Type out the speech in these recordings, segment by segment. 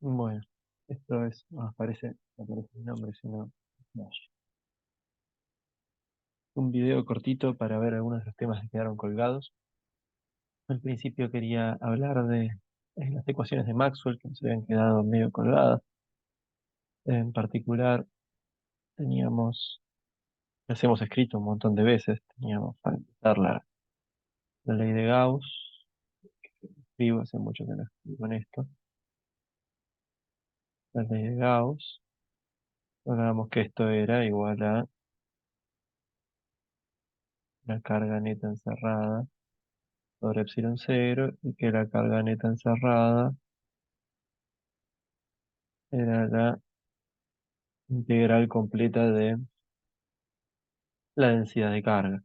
Bueno, esto es, aparece mi nombre, si no, no. Un video cortito para ver algunos de los temas que quedaron colgados. Al principio quería hablar de las ecuaciones de Maxwell que se habían quedado medio colgadas. En particular, teníamos, las hemos escrito un montón de veces, teníamos para empezar la ley de Gauss, escribo, hace mucho que no escribo en esto, la ley de Gauss, hablábamos que esto era igual a la carga neta encerrada sobre epsilon cero y que la carga neta encerrada era la integral completa de la densidad de carga.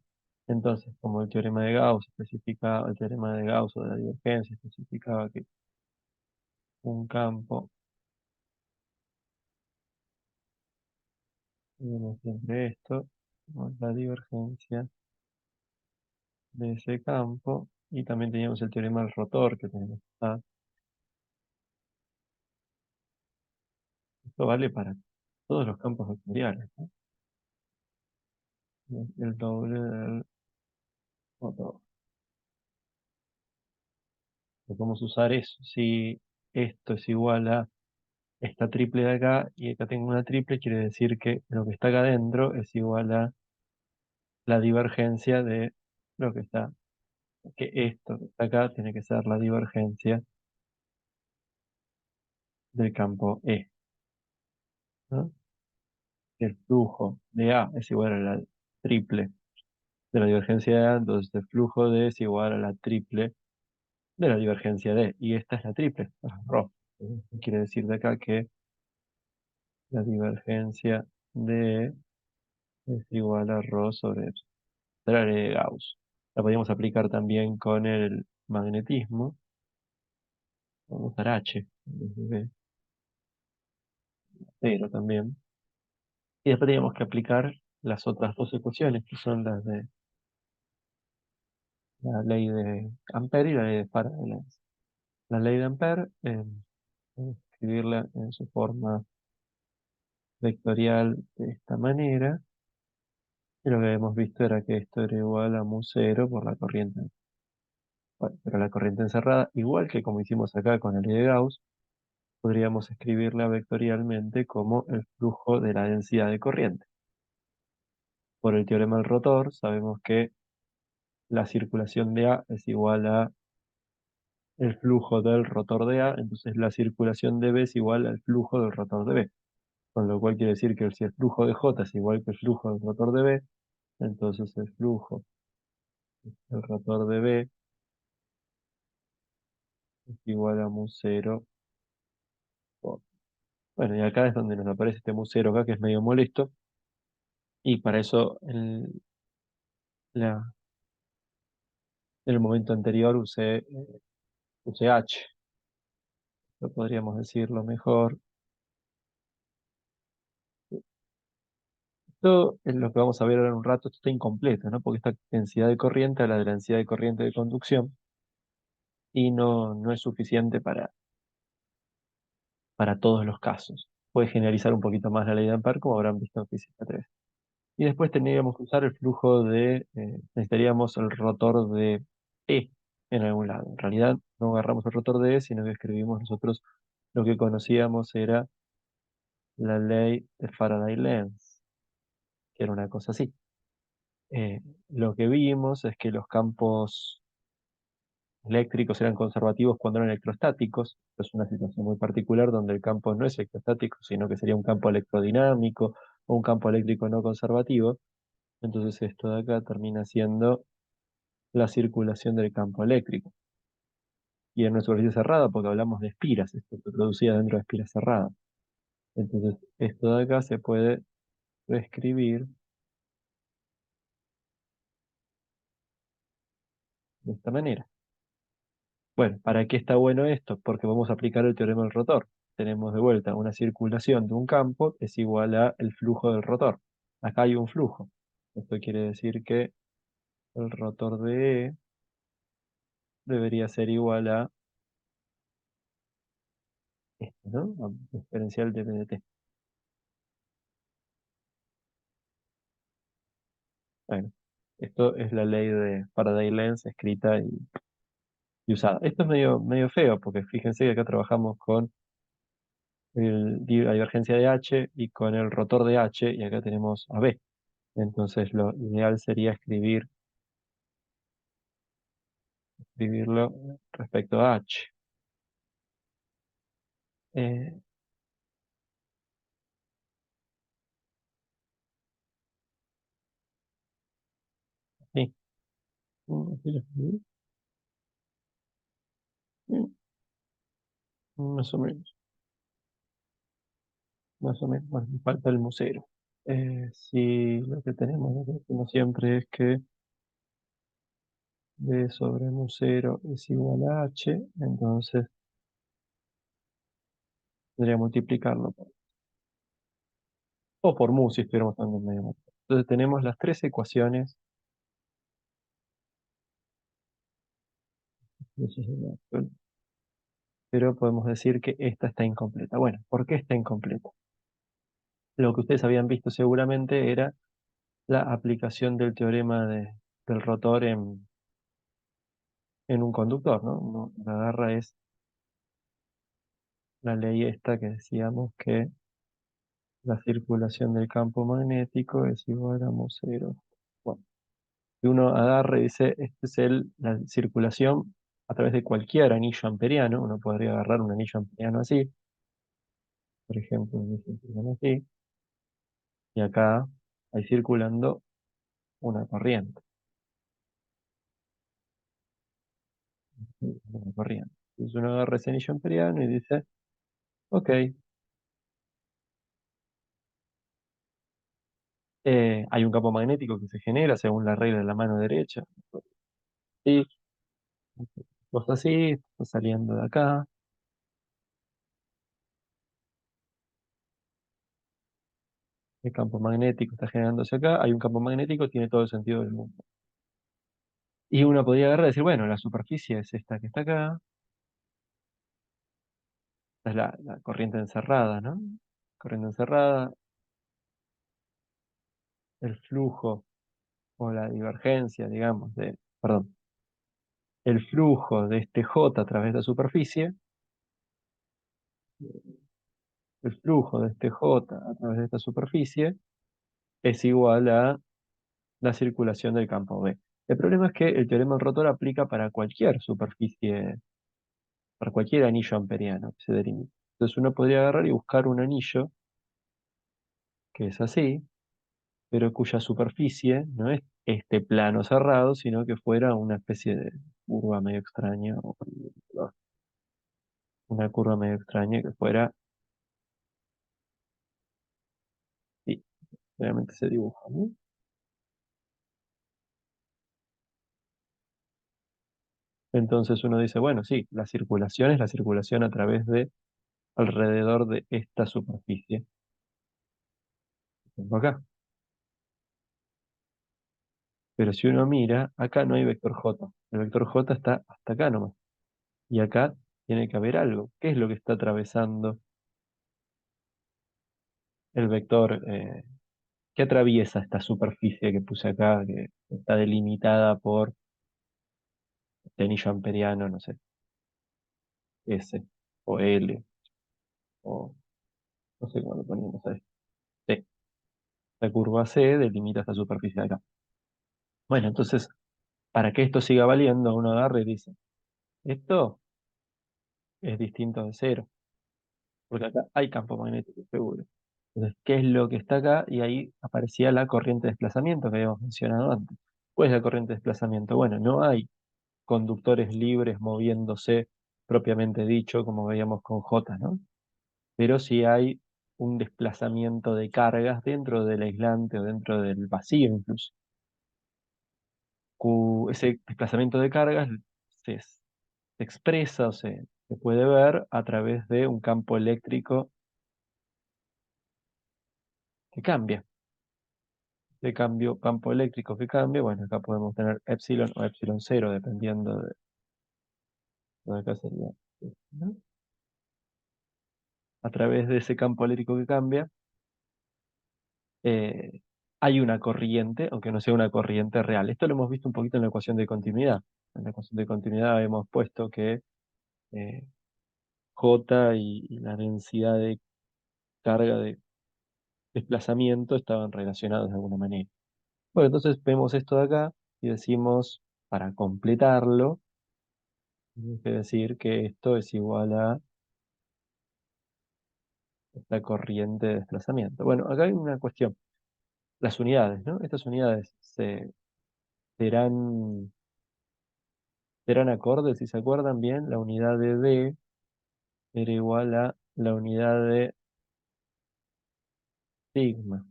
Entonces, como el teorema de Gauss especificaba, el teorema de Gauss o de la divergencia especificaba que un campo, tenemos siempre esto, ¿no? La divergencia de ese campo, y también teníamos el teorema del rotor que tenemos acá. Esto vale para todos los campos vectoriales, ¿no? El doble del rotor. Podemos usar eso. Si esto es igual a esta triple de acá y acá tengo una triple, quiere decir que lo que está acá adentro es igual a la divergencia de lo que está, que esto que está acá tiene que ser la divergencia del campo E, ¿no? El flujo de A es igual a la triple de la divergencia de A, entonces el flujo de es igual a la triple de la divergencia de, y esta es la triple, Rho. Quiere decir de acá que la divergencia de es igual a Rho sobre epsilon. La ley de Gauss. La podríamos aplicar también con el magnetismo. Vamos a usar H en vez de B, pero también. Y después teníamos que aplicar las otras dos ecuaciones, que son las de la ley de Ampère y la ley de Faraday-Lenz. La ley de Ampère, escribirla en su forma vectorial de esta manera. Y lo que habíamos visto era que esto era igual a mu cero por la corriente. Bueno, pero la corriente encerrada, igual que como hicimos acá con la ley de Gauss, podríamos escribirla vectorialmente como el flujo de la densidad de corriente. Por el teorema del rotor, sabemos que la circulación de A es igual a el flujo del rotor de A, entonces la circulación de B es igual al flujo del rotor de B. Con lo cual quiere decir que si el flujo de J es igual que el flujo del rotor de B, entonces el flujo del rotor de B es igual a mu cero. Bueno, y acá es donde nos aparece este mu cero acá, que es medio molesto, y para eso en el momento anterior usé H, lo podríamos decirlo mejor. Esto es lo que vamos a ver ahora en un rato, esto está incompleto, ¿no? Porque esta densidad de corriente habla de la densidad de corriente de conducción y no es suficiente para todos los casos. Puede generalizar un poquito más la ley de Ampère, como habrán visto en física 3. Y después tendríamos que usar el flujo necesitaríamos el rotor de E en algún lado. En realidad no agarramos el rotor de E, sino que escribimos nosotros lo que conocíamos era la ley de Faraday-Lenz, que era una cosa así. Lo que vimos es que los campos eléctricos eran conservativos cuando eran electrostáticos. Esto es una situación muy particular donde el campo no es electrostático, sino que sería un campo electrodinámico o un campo eléctrico no conservativo. Entonces esto de acá termina siendo la circulación del campo eléctrico. Y en una superficie cerrada, porque hablamos de espiras, esto se producía dentro de espiras cerradas. Entonces esto de acá se puede reescribir de esta manera. Bueno, ¿para qué está bueno esto? Porque vamos a aplicar el teorema del rotor. Tenemos de vuelta una circulación de un campo es igual a el flujo del rotor. Acá hay un flujo. Esto quiere decir que el rotor de E debería ser igual a este, ¿no? Diferencial de PDT. Bueno, esto es la ley de Faraday-Lenz escrita y usada. Esto es medio feo, porque fíjense que acá trabajamos con la divergencia de H y con el rotor de H, y acá tenemos a B. Entonces lo ideal sería escribirlo respecto a H. Eh, sí, así lo escribí. Mm, Más o menos, más o menos. Bueno, me falta el musero. Si lo que tenemos, como siempre, es que B sobre mu cero es igual a H, entonces tendría que multiplicarlo o por mu si estuviéramos dando en medio. Entonces tenemos las tres ecuaciones, pero podemos decir que esta está incompleta. Bueno, ¿por qué está incompleta? Lo que ustedes habían visto seguramente era la aplicación del teorema del rotor en un conductor, ¿no? La agarra es la ley esta que decíamos que la circulación del campo magnético es igual a mu cero. Bueno, si uno agarra y dice, esta es la circulación a través de cualquier anillo amperiano, uno podría agarrar un anillo amperiano así, por ejemplo, un anillo amperiano así, y acá hay circulando una corriente, una corriente. Entonces uno agarra ese anillo amperiano y dice, ok, hay un campo magnético que se genera según la regla de la mano derecha. Y vos así, está saliendo de acá, el campo magnético está generándose acá, hay un campo magnético, tiene todo el sentido del mundo. Y uno podría agarrar y decir, bueno, la superficie es esta que está acá, esta es la corriente encerrada, ¿no? Corriente encerrada, el flujo o la divergencia, digamos, perdón, el flujo de este J a través de la superficie, el flujo de este J a través de esta superficie es igual a la circulación del campo B. El problema es que el teorema del rotor aplica para cualquier superficie, para cualquier anillo amperiano que se delimite. Entonces uno podría agarrar y buscar un anillo que es así, pero cuya superficie no es este plano cerrado, sino que fuera una especie de curva medio extraña, o una curva medio extraña que fuera, sí, realmente se dibuja, ¿no? Entonces uno dice, bueno, sí, la circulación es la circulación a través de, alrededor de esta superficie que tengo acá. Pero si uno mira, acá no hay vector J. El vector J está hasta acá nomás. Y acá tiene que haber algo. ¿Qué es lo que está atravesando el vector? ¿Qué atraviesa esta superficie que puse acá, que está delimitada por este anillo amperiano, no sé, S, o L, o no sé cómo lo ponemos ahí. C. La curva C delimita esta superficie de acá. Bueno, entonces, para que esto siga valiendo, uno agarra y dice, esto es distinto de cero, porque acá hay campo magnético, seguro. Entonces, ¿qué es lo que está acá? Y ahí aparecía la corriente de desplazamiento que habíamos mencionado antes. ¿Cuál es la corriente de desplazamiento? Bueno, no hay conductores libres moviéndose propiamente dicho, como veíamos con J, ¿no? Pero sí hay un desplazamiento de cargas dentro del aislante o dentro del vacío incluso. Ese desplazamiento de cargas se expresa o se puede ver a través de un campo eléctrico que cambia. De cambio, campo eléctrico que cambia, bueno, acá podemos tener epsilon o epsilon cero, dependiendo de lo que acá sería, ¿no? a través de ese campo eléctrico que cambia, eh, hay una corriente, aunque no sea una corriente real. Esto lo hemos visto un poquito en la ecuación de continuidad. En la ecuación de continuidad hemos puesto que eh, J y la densidad de carga de desplazamiento estaban relacionados de alguna manera. Bueno, entonces vemos esto de acá y decimos, para completarlo, tenemos que decir que esto es igual a esta corriente de desplazamiento. Bueno, acá hay una cuestión. Las unidades, ¿no? Estas unidades serán, serán acordes, si se acuerdan bien, la unidad de D era igual a la unidad de sigma.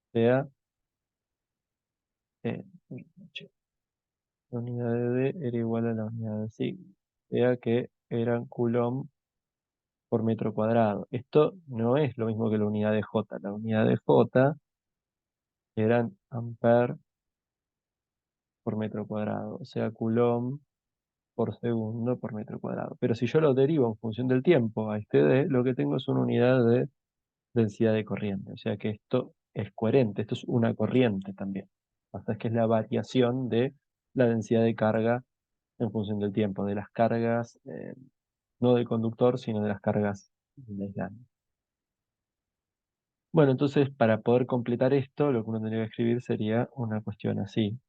O sea, eh, la unidad de D era igual a la unidad de sigma. O sea que eran coulomb por metro cuadrado. Esto no es lo mismo que la unidad de J. La unidad de J eran ampere por metro cuadrado, o sea, coulomb por segundo por metro cuadrado. Pero si yo lo derivo en función del tiempo a este D, lo que tengo es una unidad de densidad de corriente. O sea que esto es coherente, esto es una corriente también. Hasta es que es la variación de la densidad de carga en función del tiempo, de las cargas, no del conductor, sino de las cargas del aislante. Bueno, entonces para poder completar esto, lo que uno tendría que escribir sería una cuestión así.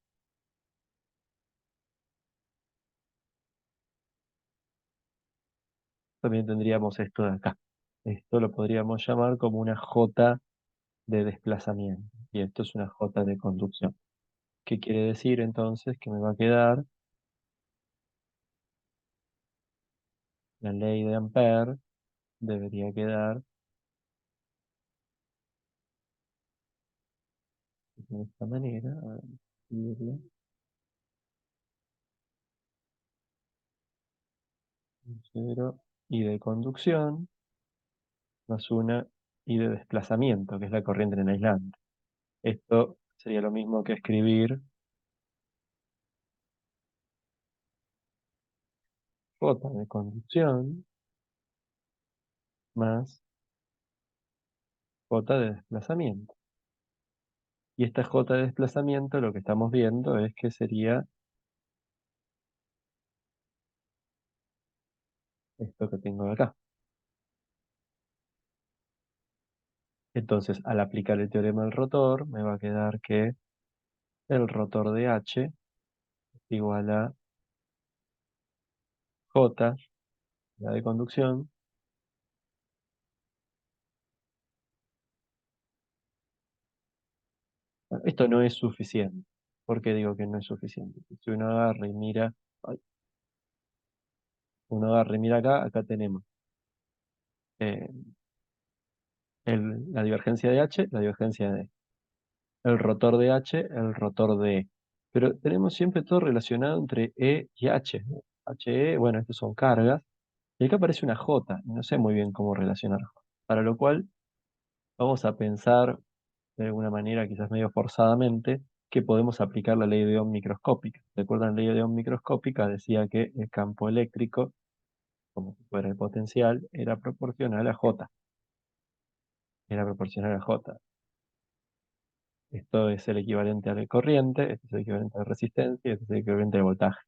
También tendríamos esto de acá. Esto lo podríamos llamar como una J de desplazamiento. Y esto es una J de conducción. ¿Qué quiere decir entonces? Que me va a quedar la ley de Ampère, debería quedar de esta manera. A ver, escribirlo. Un cero y de conducción más una y de desplazamiento, que es la corriente en el aislante. Esto sería lo mismo que escribir J de conducción más J de desplazamiento. Y esta J de desplazamiento lo que estamos viendo es que sería esto que tengo acá. Entonces, al aplicar el teorema del rotor, me va a quedar que el rotor de H es igual a J, la de conducción. Bueno, esto no es suficiente. ¿Por qué digo que no es suficiente? Si uno agarra y mira, ay, uno agarra y mira acá, acá tenemos eh, la divergencia de H, la divergencia de el rotor de H, el rotor de E. Pero tenemos siempre todo relacionado entre E y H. HE, bueno, estos son cargas. Y acá aparece una J, y no sé muy bien cómo relacionar. Para lo cual vamos a pensar de alguna manera, quizás medio forzadamente, que podemos aplicar la ley de Ohm microscópica. ¿Recuerdan? La ley de Ohm microscópica decía que el campo eléctrico, como si fuera el potencial, era proporcional a J. Era proporcional a J. Esto es el equivalente a la corriente, esto es el equivalente a la resistencia, esto es el equivalente al voltaje,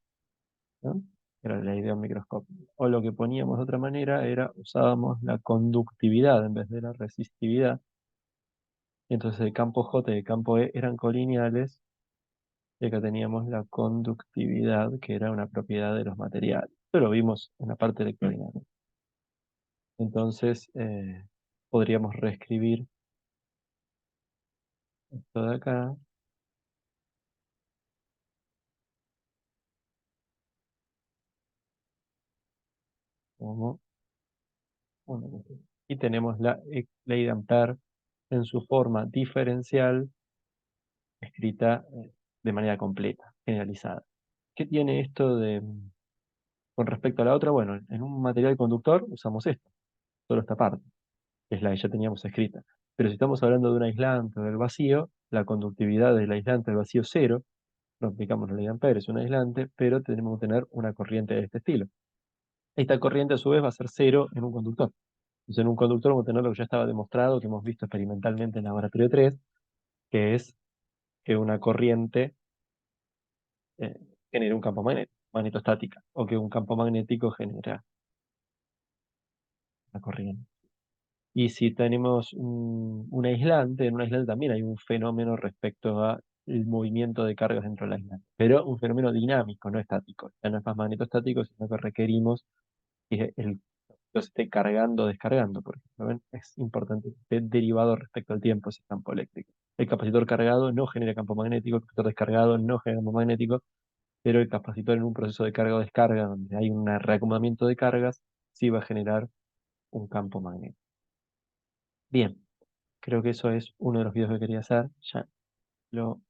¿no? Era la ley de Ohm microscópica. O lo que poníamos de otra manera era, usábamos la conductividad en vez de la resistividad. Y entonces el campo J y el campo E eran colineales. Y acá teníamos la conductividad, que era una propiedad de los materiales. Esto lo vimos en la parte electrodinâmica. Entonces, podríamos reescribir esto de acá como una cuestión. Y tenemos la ley de Ampère en su forma diferencial, escrita de manera completa, generalizada. ¿Qué tiene esto con respecto a la otra? Bueno, en un material conductor usamos esto, solo esta parte, que es la que ya teníamos escrita. Pero si estamos hablando de un aislante o del vacío, la conductividad del aislante del vacío es cero, no aplicamos la ley de Ampère, es un aislante, pero tenemos que tener una corriente de este estilo. Esta corriente a su vez va a ser cero en un conductor. Entonces, en un conductor vamos a tener lo que ya estaba demostrado, que hemos visto experimentalmente en laboratorio 3, que es que una corriente eh, genera un campo magnético, magnetostática, o que un campo magnético genera una corriente. Y si tenemos un aislante, en un aislante también hay un fenómeno respecto al movimiento de cargas dentro del aislante, pero un fenómeno dinámico, no estático. Ya no es más magnetostático, sino que requerimos que el lo esté cargando o descargando, por ejemplo. ¿Ven? Es importante que esté derivado respecto al tiempo ese campo eléctrico. El capacitor cargado no genera campo magnético, el capacitor descargado no genera campo magnético, pero el capacitor en un proceso de carga o descarga, donde hay un reacomodamiento de cargas, sí va a generar un campo magnético. Bien, creo que eso es uno de los videos que quería hacer. Ya lo